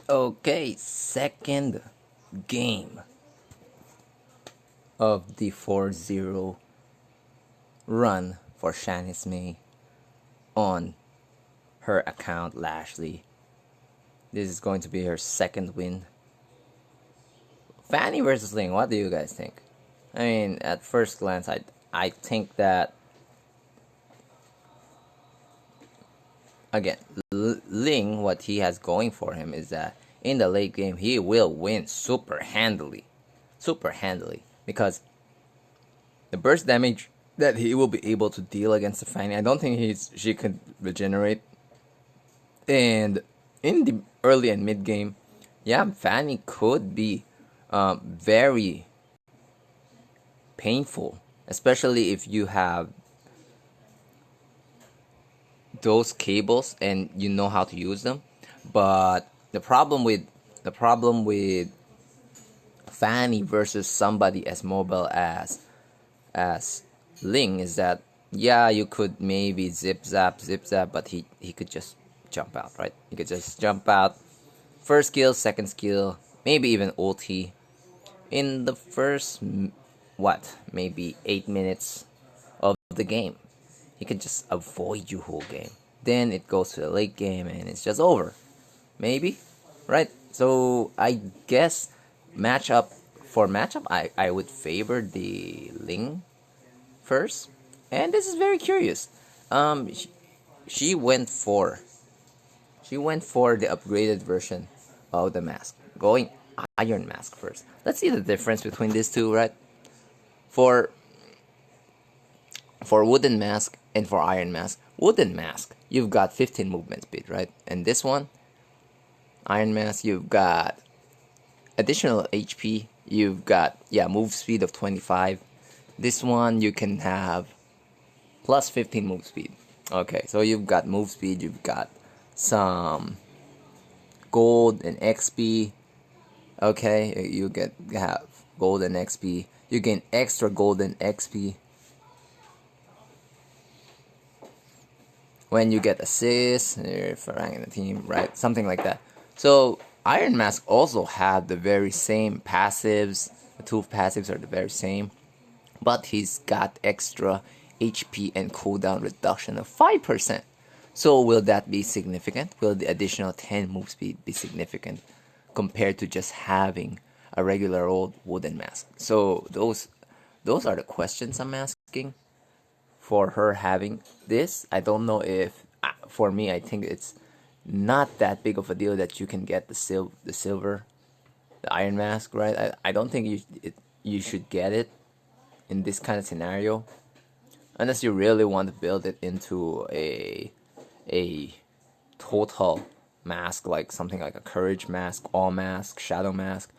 Okay, second game of the 4-0 run for Shanice May on her account Lashley. This is going to be her second win. Fanny versus Ling, what do you guys think? I mean, at first glance, I think that again, Ling, what he has going for him is that in the late game he will win super handily, because the burst damage that he will be able to deal against the Fanny, I don't think she could regenerate. And in the early and mid game, yeah, Fanny could be very painful, especially if you have those cables and you know how to use them. But the problem with Fanny versus somebody as mobile as Ling is that, yeah, you could maybe zip zap, but he could just jump out, right? He could just jump out. First skill, second skill, maybe even ulti. In the first, maybe 8 minutes of the game, he could just avoid you whole game. Then it goes to the late game and it's just over. Maybe, right? So I guess matchup, I would favor the Ling first. And this is very curious. She went for the upgraded version of the mask, going Iron Mask first. Let's see the difference between these two, right? For Wooden Mask and for Iron Mask. Wooden Mask, you've got 15 movement speed, right? And this one, Iron Mask, you've got additional HP. You've got, move speed of 25. This one, you can have plus 15 move speed. Okay, so you've got move speed, you've got some gold and XP. Okay, you have gold and XP. You gain extra gold and XP when you get assists for ranking the team, right? Something like that. So Iron Mask also had the very same passives. The two passives are the very same, but he's got extra HP and cooldown reduction of 5%. So will that be significant? Will the additional 10 move speed be significant compared to just having a regular old Wooden Mask? So those are the questions I'm asking for her having this. I don't know if, for me, I think it's not that big of a deal that you can get the Iron Mask, right? I don't think you should get it in this kind of scenario, unless you really want to build it into a total mask, like something like a Courage Mask, All Mask, Shadow Mask.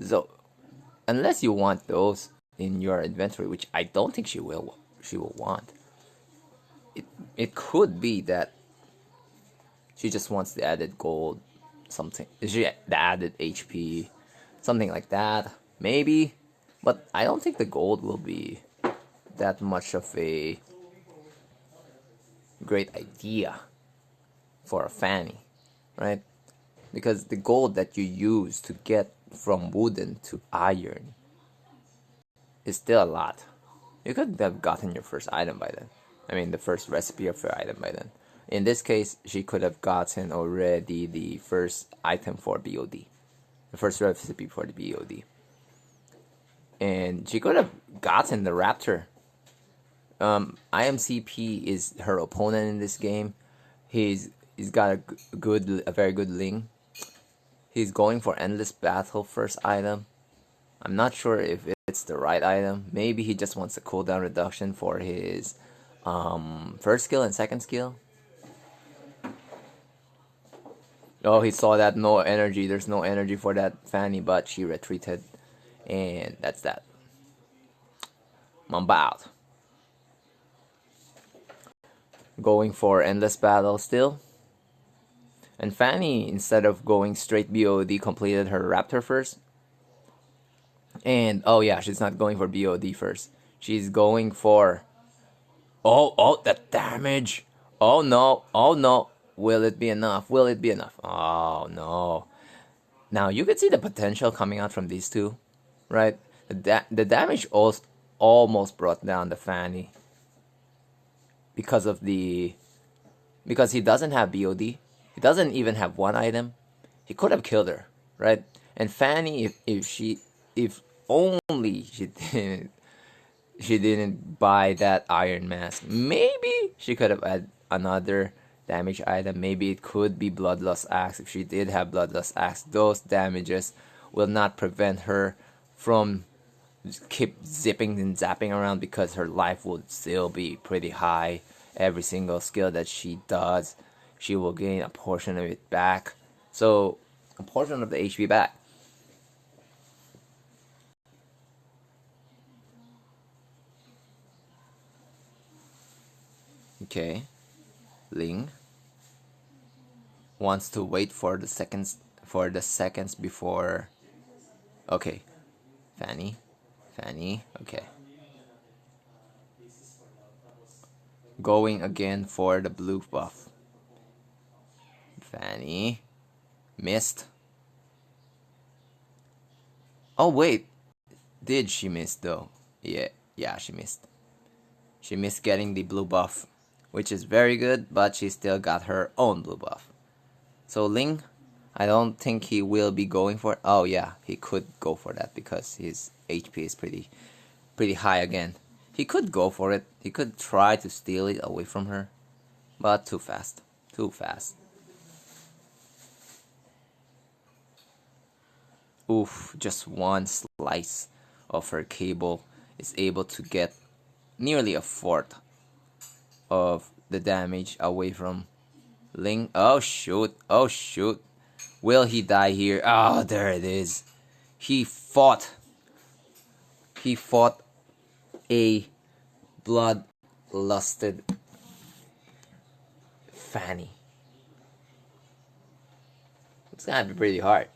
So unless you want those in your inventory, which I don't think she will want, it could be that she just wants the added gold, something, the added HP, something like that, maybe. But I don't think the gold will be that much of a great idea for a Fanny, right? Because the gold that you use to get from wooden to iron is still a lot. You could have gotten your first item by then. I mean, the first recipe of your item by then. In this case, she could have gotten already the first item for BOD. The first recipe for the BOD. And she could have gotten the Raptor. IMCP is her opponent in this game. He's got a very good Ling. He's going for Endless Battle first item. I'm not sure if it's the right item. Maybe he just wants a cooldown reduction for his first skill and second skill. Oh, he saw that no energy. There's no energy for that Fanny, but she retreated. And that's that. Mamba out. Going for Endless Battle still. And Fanny, instead of going straight BOD, completed her Raptor first. And, oh yeah, she's not going for BOD first. She's going for... Oh, that damage! Oh no! Will it be enough? Oh no. Now you can see the potential coming out from these two, right? The damage also almost brought down the Fanny because of because he doesn't have BOD. He doesn't even have one item. He could have killed her, right? And Fanny, if only she didn't buy that iron mask, maybe she could have had another damage item. Maybe it could be Bloodlust Axe. If she did have Bloodlust Axe, those damages will not prevent her from keep zipping and zapping around, because her life would still be pretty high. Every single skill that she does, she will gain a portion of it back. So, a portion of the HP back. Okay. Ling wants to wait for the seconds before. Okay. Fanny, okay. Going again for the blue buff. Fanny missed. Oh wait, did she miss though? Yeah, she missed. She missed getting the blue buff, which is very good, but she still got her own blue buff. So Ling, I don't think he will be going for it. Oh yeah, he could go for that because his HP is pretty high again. He could go for it. He could try to steal it away from her, but too fast. Too fast. Oof, just one slice of her cable is able to get nearly a fourth of the damage away from Ling. Oh shoot, oh shoot. Will he die here? Oh, there it is. He fought a blood-lusted Fanny. It's gonna be pretty hard,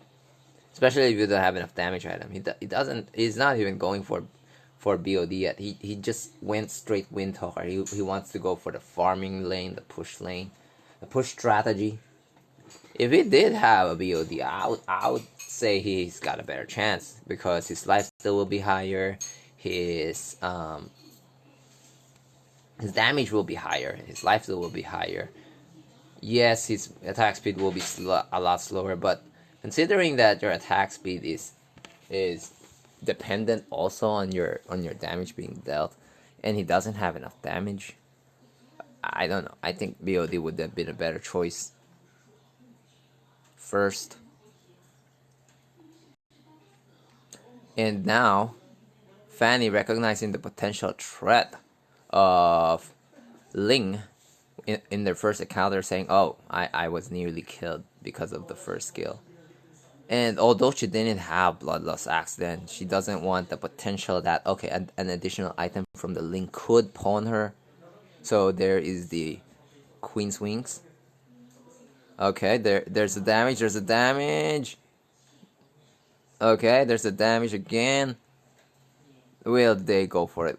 especially if you don't have enough damage item. He's not even going for BOD yet. He just went straight Windtalker. He wants to go for the farming lane, the push strategy. If he did have a BOD, I would say he's got a better chance, because his lifesteal will be higher, his damage will be higher, his lifesteal will be higher. Yes, his attack speed will be a lot slower, but considering that your attack speed is dependent also on your damage being dealt, and he doesn't have enough damage, I don't know. I think BOD would have been a better choice first. And now, Fanny, recognizing the potential threat of Ling in their first encounter, saying, oh, I was nearly killed because of the first skill. And although she didn't have Bloodlust Axe then, she doesn't want the potential that, okay, an additional item from the Ling could pawn her. So there is the Queen's Wings. Okay, there's the damage, Okay, there's the damage again. Will they go for it?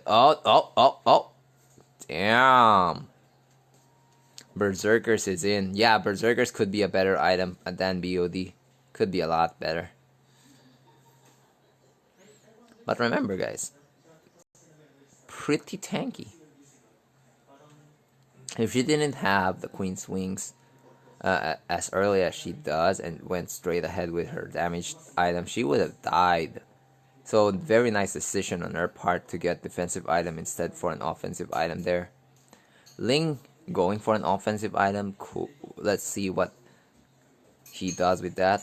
Oh. Damn. Berserkers is in. Yeah, Berserkers could be a better item than BOD. Could be a lot better. But remember, guys, pretty tanky. If she didn't have the Queen's Wings as early as she does and went straight ahead with her damaged item, she would have died. So very nice decision on her part to get defensive item instead for an offensive item there. Ling going for an offensive item. Cool. Let's see what he does with that.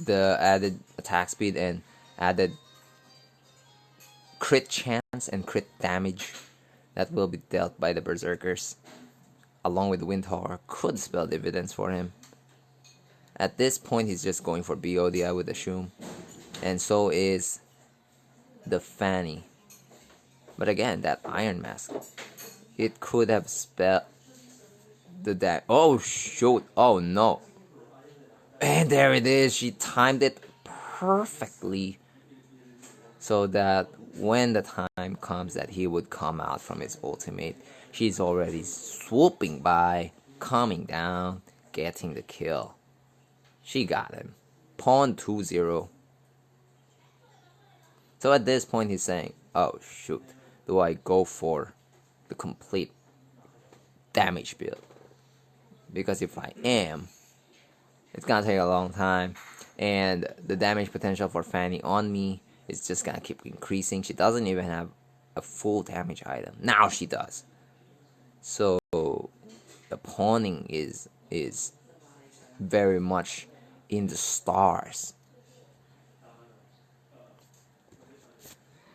The added attack speed and added crit chance and crit damage that will be dealt by the Berserkers, along with Windhawk, could spell dividends for him. At this point, he's just going for BOD, I would assume. And so is the Fanny. But again, that Iron Mask, it could have spelled the damage. Oh shoot, oh no. And there it is, she timed it perfectly so that when the time comes that he would come out from his ultimate, she's already swooping by, coming down, getting the kill. She got him. pawn 2-0. So at this point he's saying, oh shoot, do I go for the complete damage build? Because if I am, it's gonna take a long time, and the damage potential for Fanny on me is just gonna keep increasing. She doesn't even have a full damage item. Now she does. So the pawning is very much in the stars.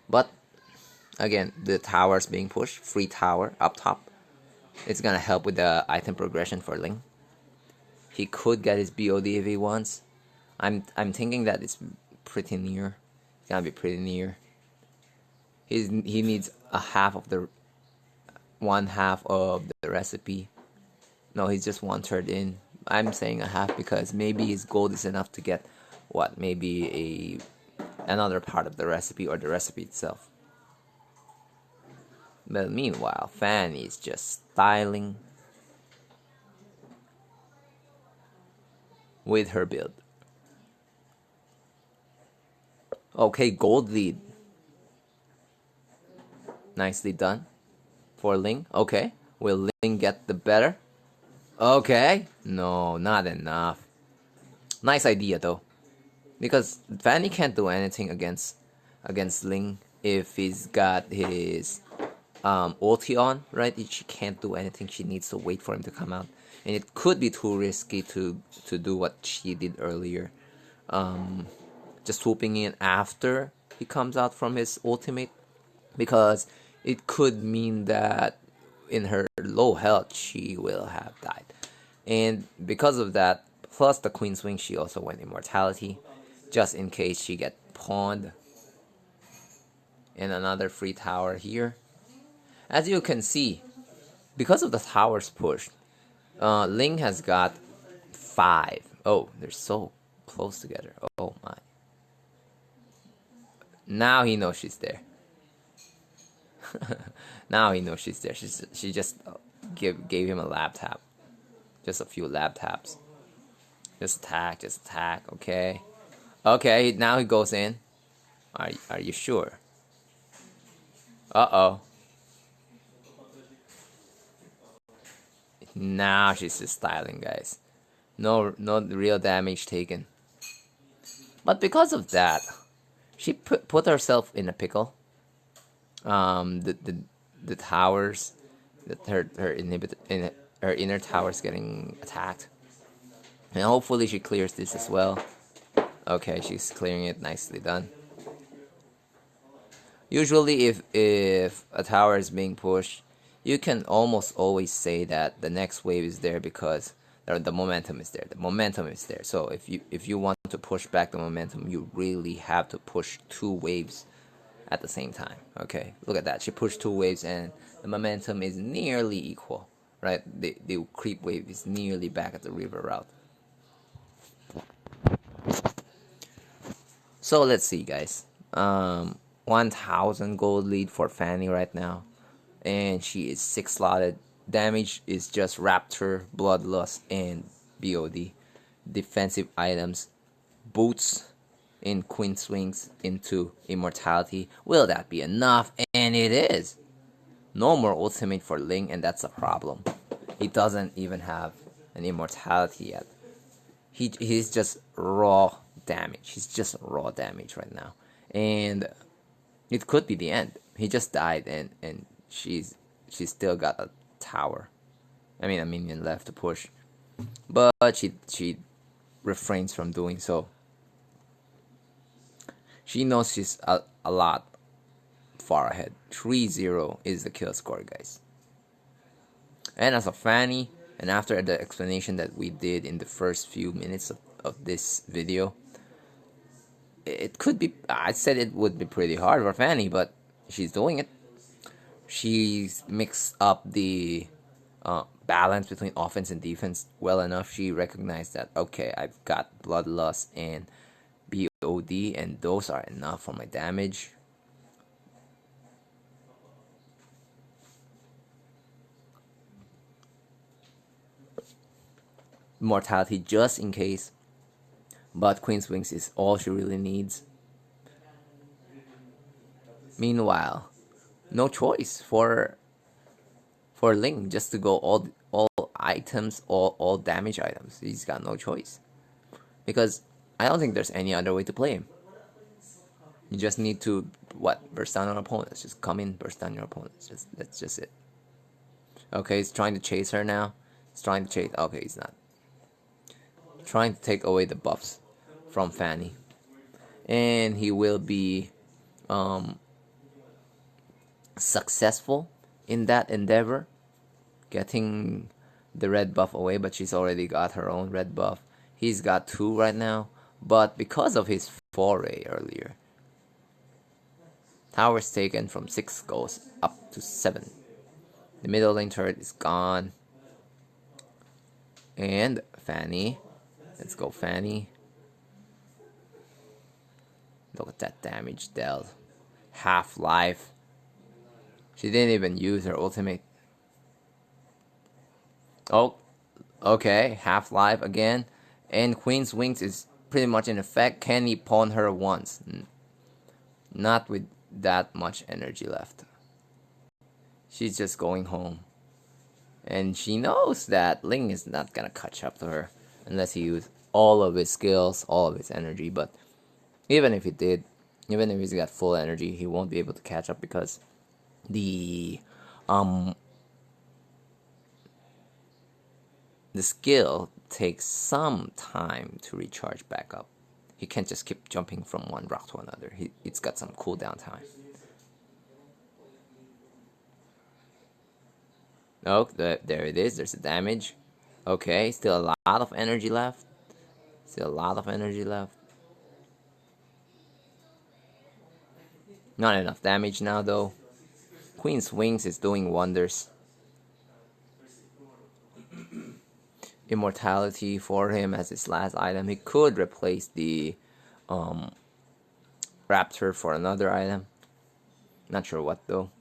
But again, the tower's being pushed, free tower up top. It's gonna help with the item progression for Ling. He could get his BOD if he wants. I'm thinking that it's pretty near. It's gonna be pretty near. He needs one half of the recipe. No, he's just 1/3 in. I'm saying a half because maybe his gold is enough to get what? Maybe another part of the recipe or the recipe itself. But meanwhile, Fanny is just styling with her build. Okay, gold lead. Nicely done for Ling. Okay, will Ling get the better? Okay, no, not enough. Nice idea though, because Fanny can't do anything against Ling if he's got his ulti on, right? She can't do anything. She needs to wait for him to come out, and it could be too risky to do what she did earlier, just swooping in after he comes out from his ultimate, because it could mean that in her low health she will have died, and because of that, plus the queen swing, she also went immortality just in case she get pawned. And another free tower here. As you can see, because of the towers pushed, Ling has got 5. Oh, they're so close together. Oh my. Now he knows she's there. Now he knows she's there. She just gave him a lab tap. Just a few lab taps. Just attack, okay. Okay, now he goes in. Are you sure? Uh-oh. Now she's just styling, guys. No real damage taken. But because of that, she put herself in a pickle. The towers, her inner towers getting attacked, and hopefully she clears this as well. Okay, she's clearing it. Nicely done. Usually, if a tower is being pushed, you can almost always say that the next wave is there because the momentum is there. The momentum is there. So if you want to push back the momentum, you really have to push 2 waves at the same time. Okay, look at that. She pushed 2 waves and the momentum is nearly equal, right? The creep wave is nearly back at the river route. So let's see, guys. 1,000 gold lead for Fanny right now, and she is 6 slotted. Damage is just Raptor, Bloodlust, and BOD. Defensive items, boots in Queen Swings into Immortality. Will that be enough? And it is. No more ultimate for Ling, and that's a problem. He doesn't even have an Immortality yet. He's just raw damage. He's just raw damage right now, and it could be the end. He just died, and she's still got a tower. I mean, a minion left to push, but she refrains from doing so. She knows she's a lot far ahead. 3-0 is the kill score, guys. And as a Fanny, and after the explanation that we did in the first few minutes of this video, it could be, I said it would be pretty hard for Fanny, but she's doing it. She's mixed up the balance between offense and defense well enough. She recognized that, okay, I've got Bloodlust and BOD, and those are enough for my damage. Mortality just in case, but Queen's Wings is all she really needs. Meanwhile, no choice for Ling just to go all items, all damage items. He's got no choice because I don't think there's any other way to play him. You just need to burst down on opponents. Just come in, burst down your opponents. That's just it. Okay, he's trying to chase her now. He's trying to chase. Okay, he's not. Trying to take away the buffs from Fanny, and he will be successful in that endeavor, getting the red buff away. But she's already got her own red buff. He's got 2 right now, but because of his foray earlier, towers taken from 6 goes up to 7. The middle lane turret is gone. And Fanny. Let's go, Fanny. Look at that damage dealt. Half-life. She didn't even use her ultimate. Oh, okay. Half-life again. And Queen's Wings is pretty much in effect. Can he pawn her once? Not with that much energy left. She's just going home. And she knows that Ling is not gonna catch up to her unless he uses all of his skills, all of his energy. But even if he did, even if he's got full energy, he won't be able to catch up because the skill takes some time to recharge back up. He can't just keep jumping from one rock to another. It's got some cooldown time. Oh, there it is. There's the damage. Okay, still a lot of energy left. Still a lot of energy left. Not enough damage now, though. Queen's Wings is doing wonders. Immortality for him as his last item. He could replace the Raptor for another item. Not sure what, though.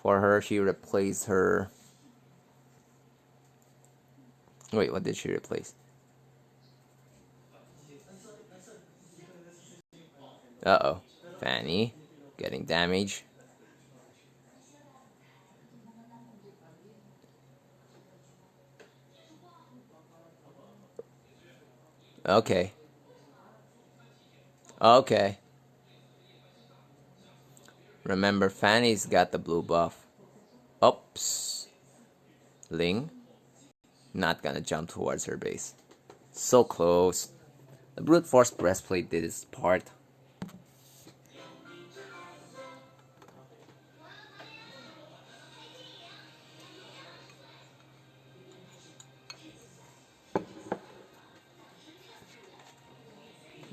For her, she replaced her... Wait, what did she replace? Uh-oh. Fanny getting damage. Okay. Okay. Remember, Fanny's got the blue buff. Oops. Ling. Not gonna jump towards her base. So close. The brute force breastplate did its part.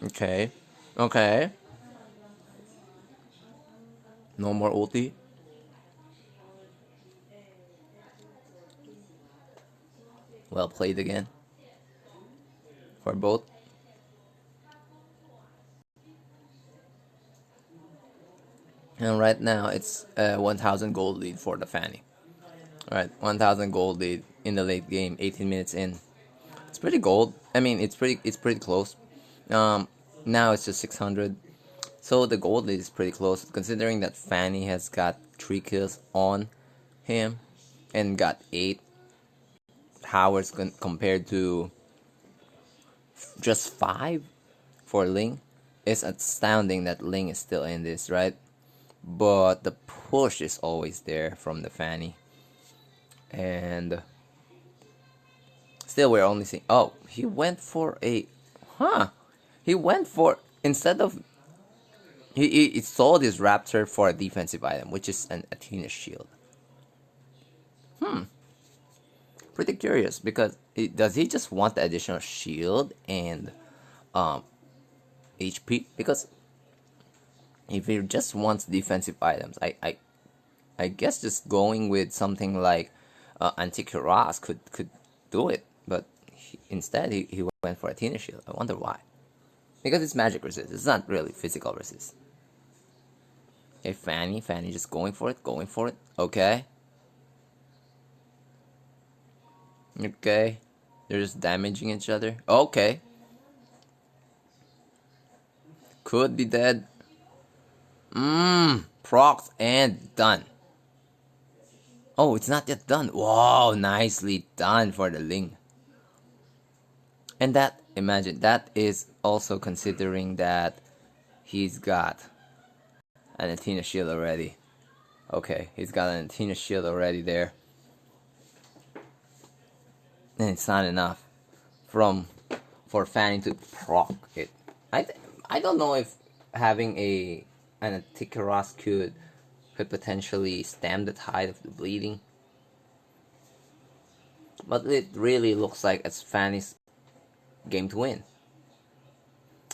Okay. Okay. No more ulti. Well played again. For both. And right now it's 1,000 gold lead for the Fanny. Alright, 1,000 gold lead in the late game, 18 minutes in. It's pretty gold. I mean, it's pretty close. Now it's just 600. So the gold lead is pretty close, considering that Fanny has got 3 kills on him and got 8 towers compared to just 5 for Ling. It's astounding that Ling is still in this, right? But the push is always there from the Fanny. And still we're only seeing... Oh, he went for a... He went for... Instead of... He sold his Raptor for a defensive item, which is an Athena shield. Pretty curious, because does he just want the additional shield and HP? Because if he just wants defensive items, I guess just going with something like Anti-Cuirass could do it. But instead he went for Athena shield. I wonder why. Because it's magic resist. It's not really physical resist. Okay, Fanny just going for it. Okay. Okay. They're just damaging each other. Okay. Could be dead. Procs and done. Oh, it's not yet done. Wow, nicely done for the Ling. And that, imagine, that is also considering that he's got an antenna shield already. Okay, he's got an antenna shield already there. And it's not enough for Fanny to proc it. I don't know if having an Antikeras could potentially stem the tide of the bleeding. But it really looks like it's Fanny's game to win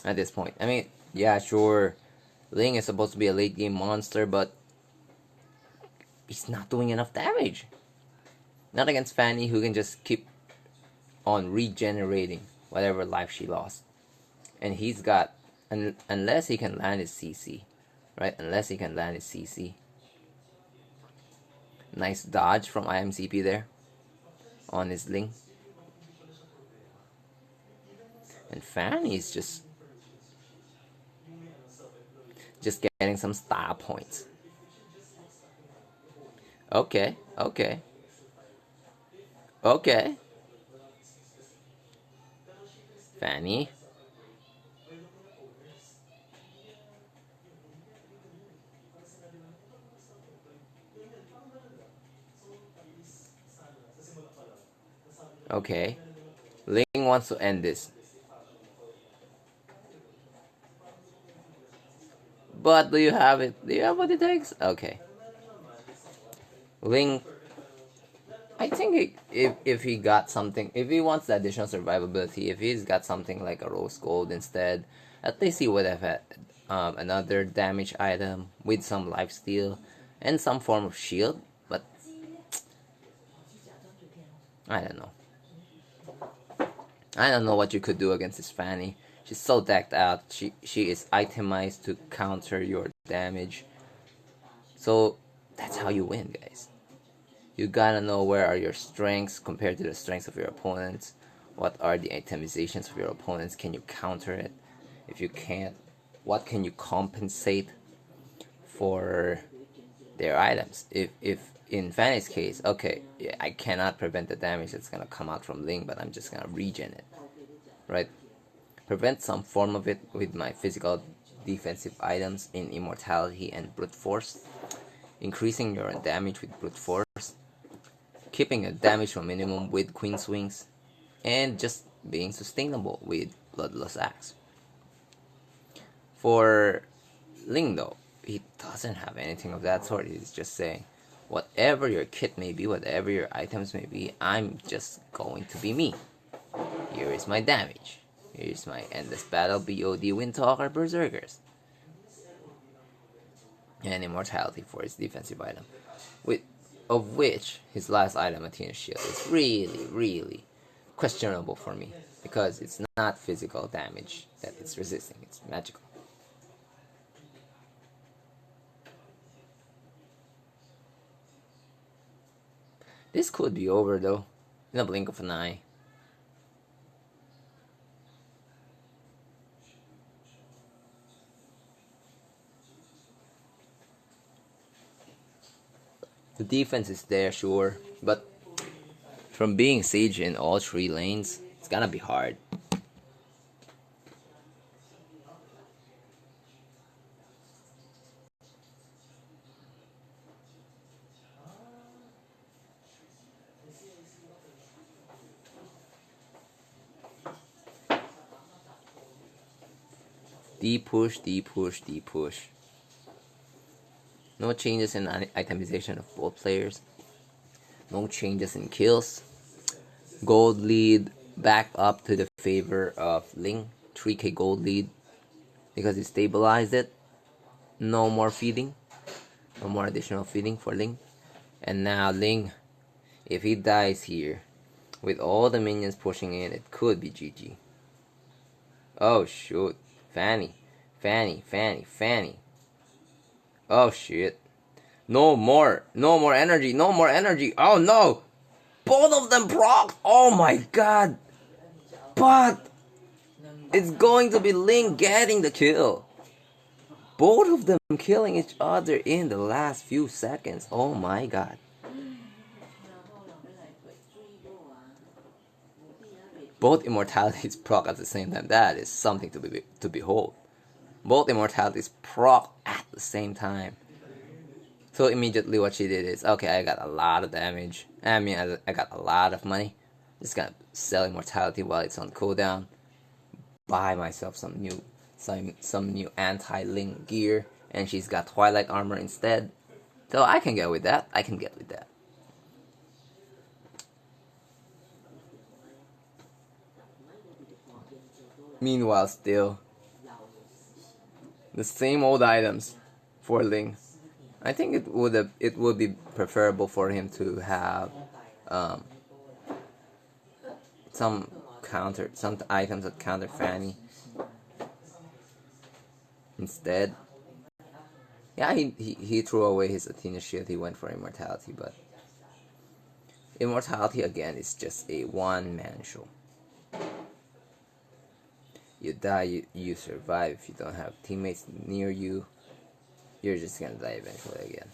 at this point. I mean, yeah, sure, Ling is supposed to be a late game monster, but he's not doing enough damage. Not against Fanny, who can just keep on regenerating whatever life she lost. And he's got, unless he can land his CC, right? Unless he can land his CC. Nice dodge from IMCP there on his Ling. And Fanny is just getting some star points. Okay. Fanny. Okay. Ling wants to end this. But do you have it? Do you have what it takes? Okay. Ling, I think if he got something, if he wants the additional survivability, if he's got something like a rose gold instead, at least he would have had another damage item with some lifesteal and some form of shield. But I don't know. I don't know what you could do against this Fanny. She's so decked out. She is itemized to counter your damage. So that's how you win, guys. You gotta know where are your strengths compared to the strengths of your opponents. What are the itemizations of your opponents? Can you counter it? If you can't, what can you compensate for their items? If in Fanny's case, okay, yeah, I cannot prevent the damage that's gonna come out from Ling, but I'm just gonna regen it, right? Prevent some form of it with my physical defensive items in Immortality and Brute Force. Increasing your damage with Brute Force. Keeping your damage to a minimum with Queen's Wings. And just being sustainable with Bloodlust Axe. For Ling though, he doesn't have anything of that sort. He's just saying, whatever your kit may be, whatever your items may be, I'm just going to be me. Here is my damage. Here's my Endless Battle BOD Windtalker Berserkers. And Immortality for his defensive item. Of which his last item, Athena's Shield, is really questionable for me. Because it's not physical damage that it's resisting, it's magical. This could be over though, in a blink of an eye. The defense is there, sure, but from being Sage in all 3 lanes, it's gonna be hard. Deep push. No changes in itemization of both players. No changes in kills. Gold lead back up to the favor of Ling. 3k gold lead because he stabilized it. No more feeding. No more additional feeding for Ling. And now Ling, if he dies here, with all the minions pushing in, it could be GG. Oh shoot. Fanny. Oh shit. No more energy. Oh no. Both of them proc. Oh my god. But it's going to be Ling getting the kill. Both of them killing each other in the last few seconds. Oh my god. Both immortalities proc at the same time. That is something to behold. Both immortalities proc at the same time. So immediately what she did is, okay, I got a lot of damage. I got a lot of money. Just gonna sell immortality while it's on cooldown. Buy myself some new anti-Ling gear, and she's got Twilight armor instead. So I can get with that. Meanwhile, still the same old items for Ling. I think it would be preferable for him to have some items that counter Fanny instead. Yeah, he threw away his Athena shield. He went for immortality, but immortality again is just a one-man show. You die, you survive. If you don't have teammates near you, you're just gonna die eventually again.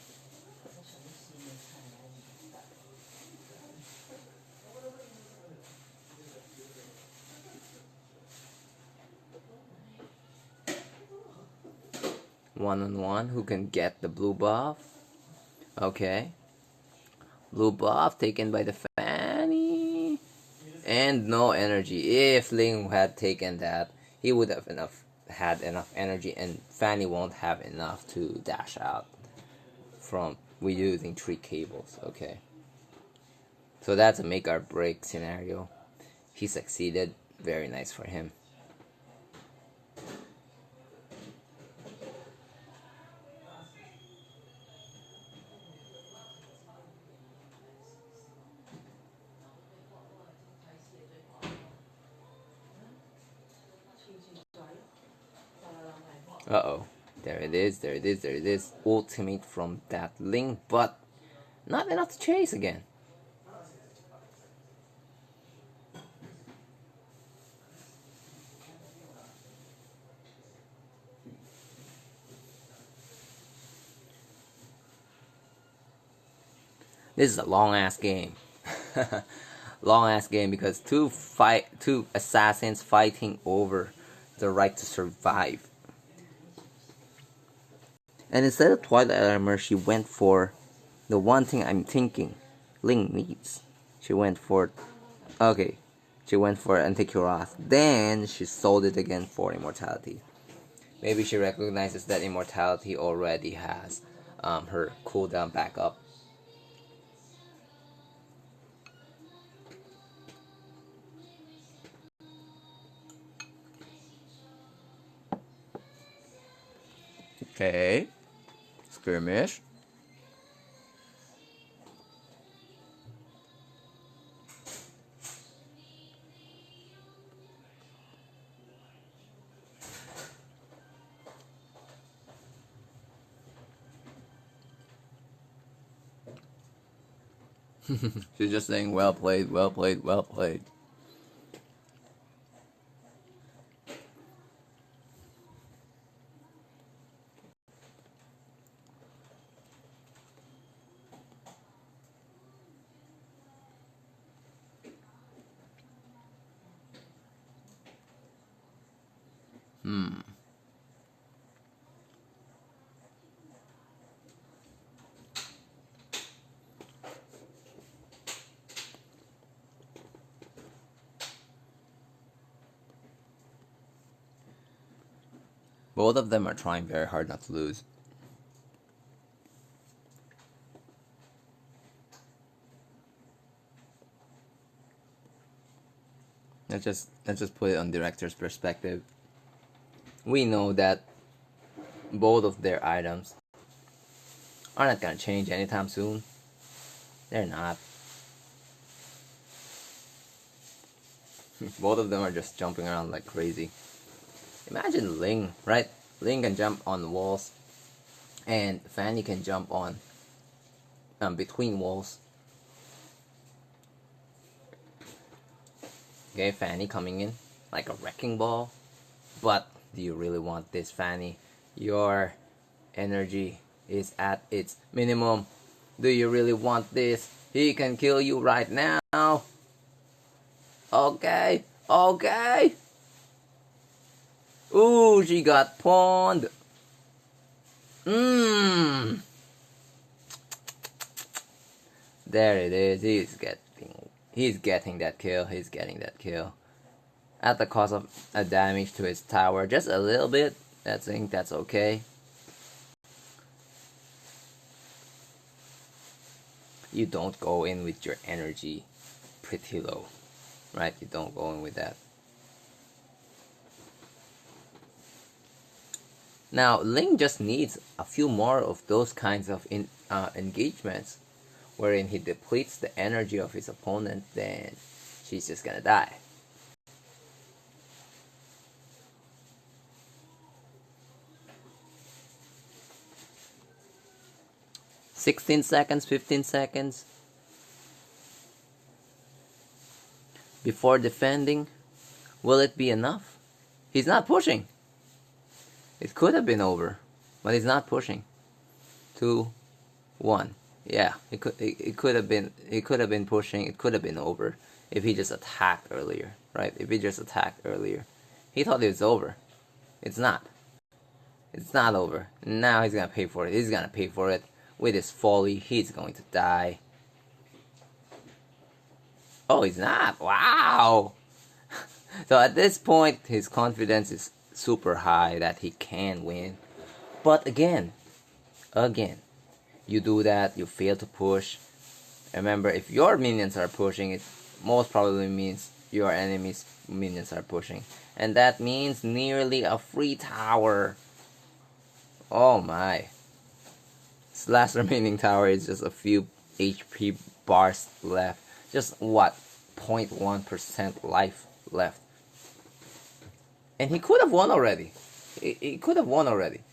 One-on-one, who can get the blue buff? Okay. Blue buff taken by the Fanny. And no energy. If Ling had taken that, he would have had enough energy, and Fanny won't have enough to dash out from using 3 cables. Okay. So that's a make or break scenario. He succeeded. Very nice for him. Uh-oh. There it is. Ultimate from that Ling, but not enough to chase again. This is a long-ass game. Long-ass game because two assassins fighting over the right to survive. And instead of Twilight armor, she went for the one thing I'm thinking Ling needs. She went for Anticuras. Then she sold it again for immortality. Maybe she recognizes that immortality already has her cooldown back up. Okay. Skirmish. She's just saying, well played, well played, well played. Both of them are trying very hard not to lose. Let's just put it on director's perspective. We know that both of their items are not gonna change anytime soon. They're not. Both of them are just jumping around like crazy. Imagine Ling, right? Ling can jump on walls, and Fanny can jump on between walls. Okay, Fanny coming in like a wrecking ball. But do you really want this, Fanny? Your energy is at its minimum. Do you really want this? He can kill you right now. Okay, okay. Ooh, she got pawned. Mmm. There it is. He's getting that kill. He's getting that kill. At the cost of a damage to his tower. Just a little bit. I think that's okay. You don't go in with your energy pretty low. Right? You don't go in with that. Now, Ling just needs a few more of those kinds of engagements wherein he depletes the energy of his opponent, then she's just gonna die. "16 seconds, 15 seconds before defending. Will it be enough?" He's not pushing. It could have been over, but he's not pushing. 2, 1. Yeah, it could have been pushing. It could have been over if he just attacked earlier, right? If he just attacked earlier, he thought it was over. It's not. It's not over. Now he's gonna pay for it. He's gonna pay for it with his folly. He's going to die. Oh, he's not. Wow. So at this point, his confidence is super high that he can win. But again, you do that, you fail to push. Remember, if your minions are pushing, it most probably means your enemy's minions are pushing. And that means nearly a free tower. Oh my. This last remaining tower is just a few HP bars left. Just what? 0.1% life left. And he could have won already. He could have won already.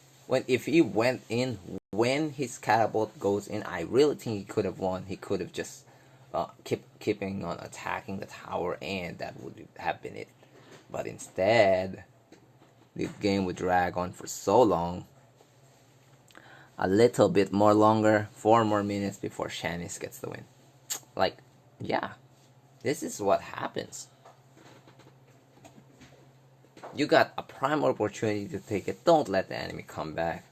If he went in when his catapult goes in, I really think he could have won. He could have just keeping on attacking the tower, and that would have been it. But instead, the game would drag on for so long. A little bit more longer, 4 more minutes before Shanice gets the win. Like, yeah, this is what happens. You got a prime opportunity to take it. Don't let the enemy come back.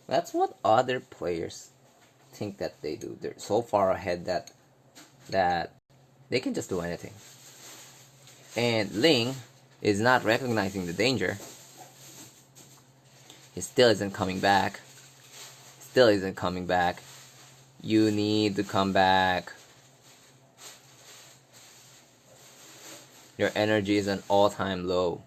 That's what other players think that they do. They're so far ahead that they can just do anything. And Ling is not recognizing the danger. He still isn't coming back. Still isn't coming back. You need to come back. Your energy is an all-time low.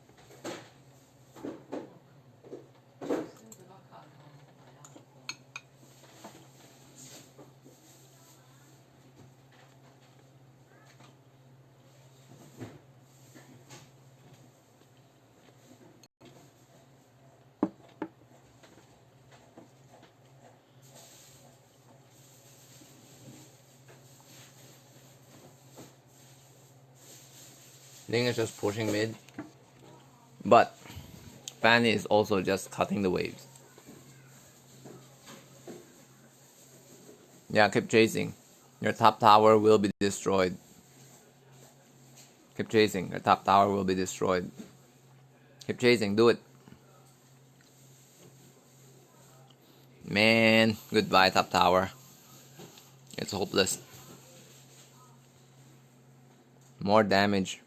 Ling is just pushing mid. But Fanny is also just cutting the waves. Yeah, keep chasing. Your top tower will be destroyed. Keep chasing. Your top tower will be destroyed. Keep chasing. Do it. Man, goodbye top tower. It's hopeless. More damage.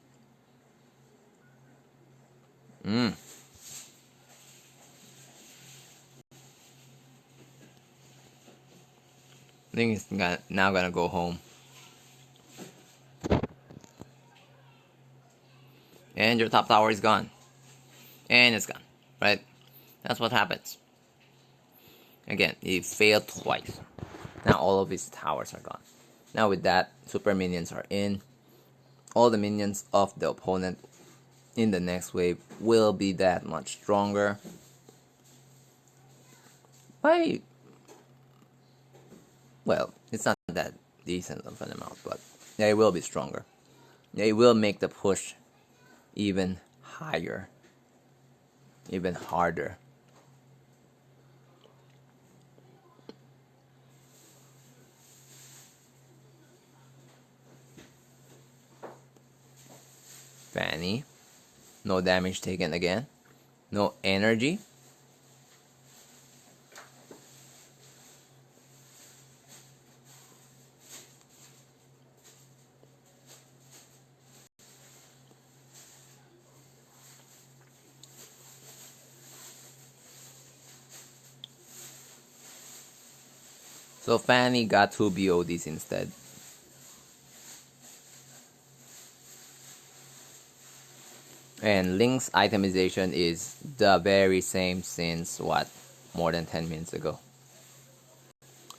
Ling is now gonna go home. And your top tower is gone. And it's gone. Right? That's what happens. Again, he failed twice. Now all of his towers are gone. Now with that, super minions are in. All the minions of the opponent in the next wave will be that much stronger. Well, it's not that decent of an amount, but yeah, it will be stronger. It will make the push even higher, even harder. Fanny, no damage taken again, no energy. So Fanny got 2 BODs instead. And Ling's itemization is the very same since what? More than 10 minutes ago.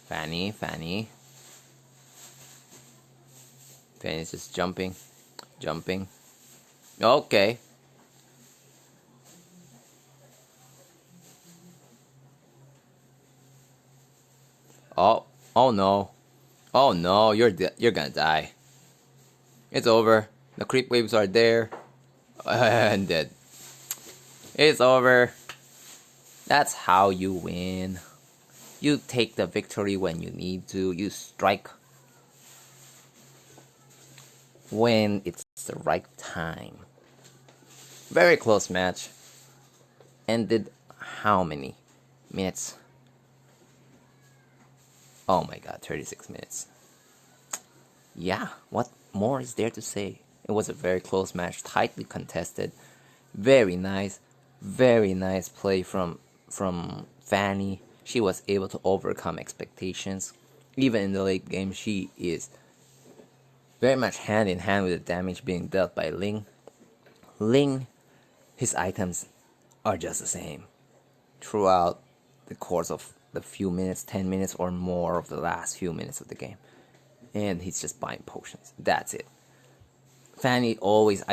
Fanny. Fanny's just jumping. Okay. Oh no. Oh no, you're gonna die. It's over. The creep waves are there. And dead. It's over. That's how you win. You take the victory when you need to. You strike when it's the right time. Very close match. Ended how many minutes? Oh my god, 36 minutes. Yeah, what more is there to say? It was a very close match, tightly contested. Very nice play from Fanny. She was able to overcome expectations. Even in the late game, she is very much hand in hand with the damage being dealt by Ling. Ling, his items are just the same throughout the course of the few minutes, 10 minutes or more of the last few minutes of the game. And he's just buying potions. That's it. Fanny always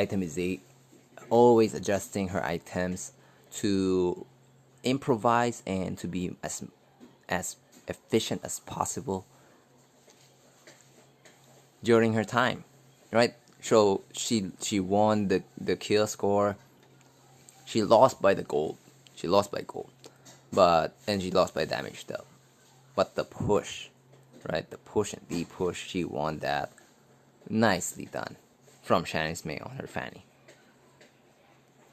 always adjusting her items to improvise and to be as efficient as possible during her time, right? So she won the kill score. She lost by the gold. And she lost by damage though. But the push, right? The push and the push, she won that. Nicely done from Shanice May on her Fanny.